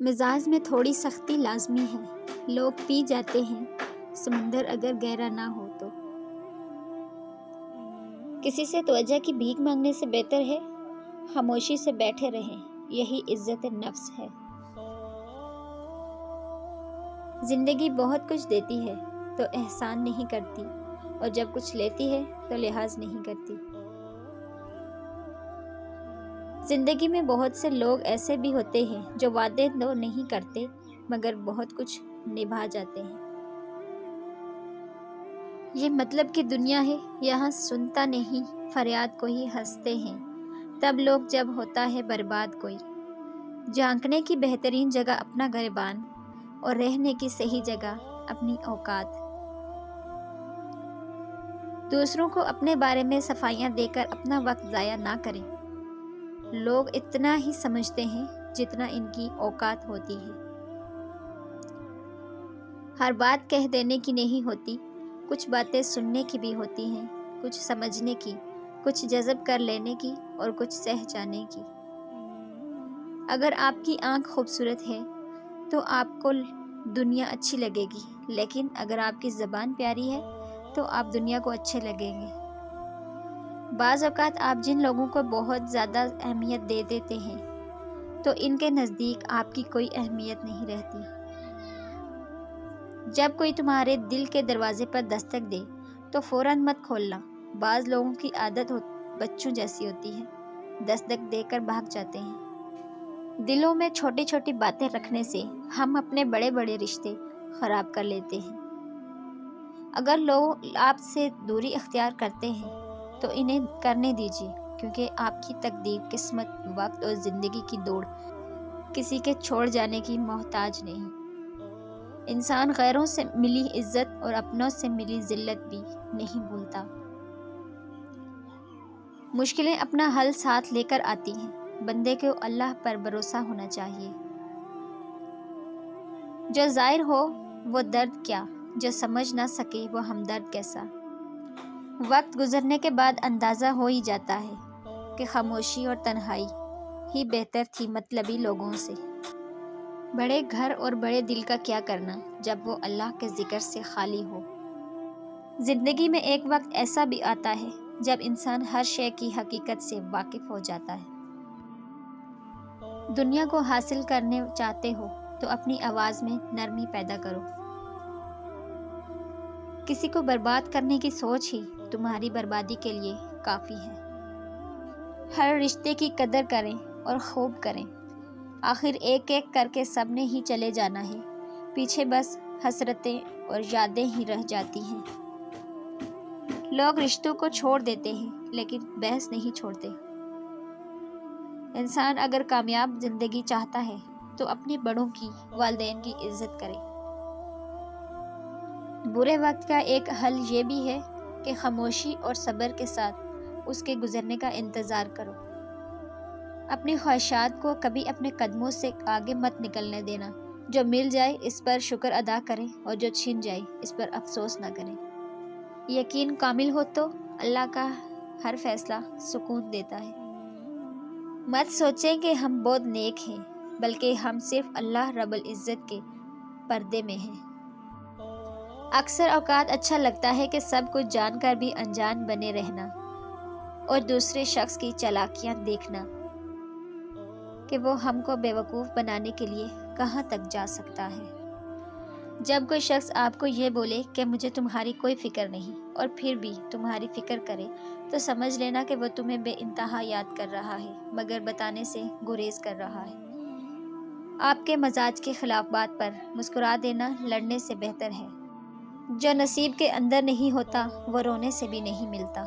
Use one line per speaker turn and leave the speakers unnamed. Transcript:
مزاج میں تھوڑی سختی لازمی ہے، لوگ پی جاتے ہیں، سمندر اگر گہرا نہ ہو تو۔ کسی سے توجہ کی بھیک مانگنے سے بہتر ہے خاموشی سے بیٹھے رہیں، یہی عزت نفس ہے۔ زندگی بہت کچھ دیتی ہے تو احسان نہیں کرتی، اور جب کچھ لیتی ہے تو لحاظ نہیں کرتی۔ زندگی میں بہت سے لوگ ایسے بھی ہوتے ہیں جو وعدے تو نہیں کرتے مگر بہت کچھ نبھا جاتے ہیں۔ یہ مطلب کی دنیا ہے، یہاں سنتا نہیں فریاد کوئی، ہنستے ہیں تب لوگ جب ہوتا ہے برباد کوئی۔ جھانکنے کی بہترین جگہ اپنا گریبان، اور رہنے کی صحیح جگہ اپنی اوقات۔ دوسروں کو اپنے بارے میں صفائیاں دے کر اپنا وقت ضائع نہ کریں۔ لوگ اتنا ہی سمجھتے ہیں جتنا ان کی اوقات ہوتی ہے۔ ہر بات کہہ دینے کی نہیں ہوتی، کچھ باتیں سننے کی بھی ہوتی ہیں، کچھ سمجھنے کی، کچھ جذب کر لینے کی، اور کچھ سہ جانے کی۔ اگر آپ کی آنکھ خوبصورت ہے تو آپ کو دنیا اچھی لگے گی، لیکن اگر آپ کی زبان پیاری ہے تو آپ دنیا کو اچھے لگیں گے۔ بعض اوقات آپ جن لوگوں کو بہت زیادہ اہمیت دے دیتے ہیں تو ان کے نزدیک آپ کی کوئی اہمیت نہیں رہتی۔ جب کوئی تمہارے دل کے دروازے پر دستک دے تو فوراً مت کھولنا۔ بعض لوگوں کی عادت بچوں جیسی ہوتی ہے، دستک دے کر بھاگ جاتے ہیں۔ دلوں میں چھوٹی چھوٹی باتیں رکھنے سے ہم اپنے بڑے بڑے رشتے خراب کر لیتے ہیں۔ اگر لوگ آپ سے دوری اختیار کرتے ہیں تو انہیں کرنے دیجیے، کیونکہ آپ کی تقدیر، قسمت، وقت اور زندگی کی دوڑ کسی کے چھوڑ جانے کی محتاج نہیں۔ انسان غیروں سے ملی عزت اور اپنوں سے ملی ذلت بھی نہیں بھولتا۔ مشکلیں اپنا حل ساتھ لے کر آتی ہیں، بندے کو اللہ پر بھروسہ ہونا چاہیے۔ جو ظاہر ہو وہ درد کیا، جو سمجھ نہ سکے وہ ہمدرد کیسا۔ وقت گزرنے کے بعد اندازہ ہو ہی جاتا ہے کہ خاموشی اور تنہائی ہی بہتر تھی مطلبی لوگوں سے۔ بڑے گھر اور بڑے دل کا کیا کرنا جب وہ اللہ کے ذکر سے خالی ہو۔ زندگی میں ایک وقت ایسا بھی آتا ہے جب انسان ہر شے کی حقیقت سے واقف ہو جاتا ہے۔ دنیا کو حاصل کرنے چاہتے ہو تو اپنی آواز میں نرمی پیدا کرو۔ کسی کو برباد کرنے کی سوچ ہی تمہاری بربادی کے لیے کافی ہے۔ ہر رشتے کی قدر کریں اور خوب کریں، آخر ایک ایک کر کے سب نے ہی چلے جانا ہے، پیچھے بس حسرتیں اور یادیں ہی رہ جاتی ہیں۔ لوگ رشتوں کو چھوڑ دیتے ہیں لیکن بحث نہیں چھوڑتے۔ انسان اگر کامیاب زندگی چاہتا ہے تو اپنے بڑوں کی، والدین کی عزت کرے۔ برے وقت کا ایک حل یہ بھی ہے کہ خاموشی اور صبر کے ساتھ اس کے گزرنے کا انتظار کرو۔ اپنی خواہشات کو کبھی اپنے قدموں سے آگے مت نکلنے دینا۔ جو مل جائے اس پر شکر ادا کریں، اور جو چھن جائے اس پر افسوس نہ کریں۔ یقین کامل ہو تو اللہ کا ہر فیصلہ سکون دیتا ہے۔ مت سوچیں کہ ہم بہت نیک ہیں، بلکہ ہم صرف اللہ رب العزت کے پردے میں ہیں۔ اکثر اوقات اچھا لگتا ہے کہ سب کچھ جان کر بھی انجان بنے رہنا، اور دوسرے شخص کی چالاکیاں دیکھنا کہ وہ ہم کو بیوقوف بنانے کے لیے کہاں تک جا سکتا ہے۔ جب کوئی شخص آپ کو یہ بولے کہ مجھے تمہاری کوئی فکر نہیں، اور پھر بھی تمہاری فکر کرے، تو سمجھ لینا کہ وہ تمہیں بے انتہا یاد کر رہا ہے مگر بتانے سے گریز کر رہا ہے۔ آپ کے مزاج کے خلاف بات پر مسکرا دینا لڑنے سے بہتر ہے۔ جو نصیب کے اندر نہیں ہوتا وہ رونے سے بھی نہیں ملتا۔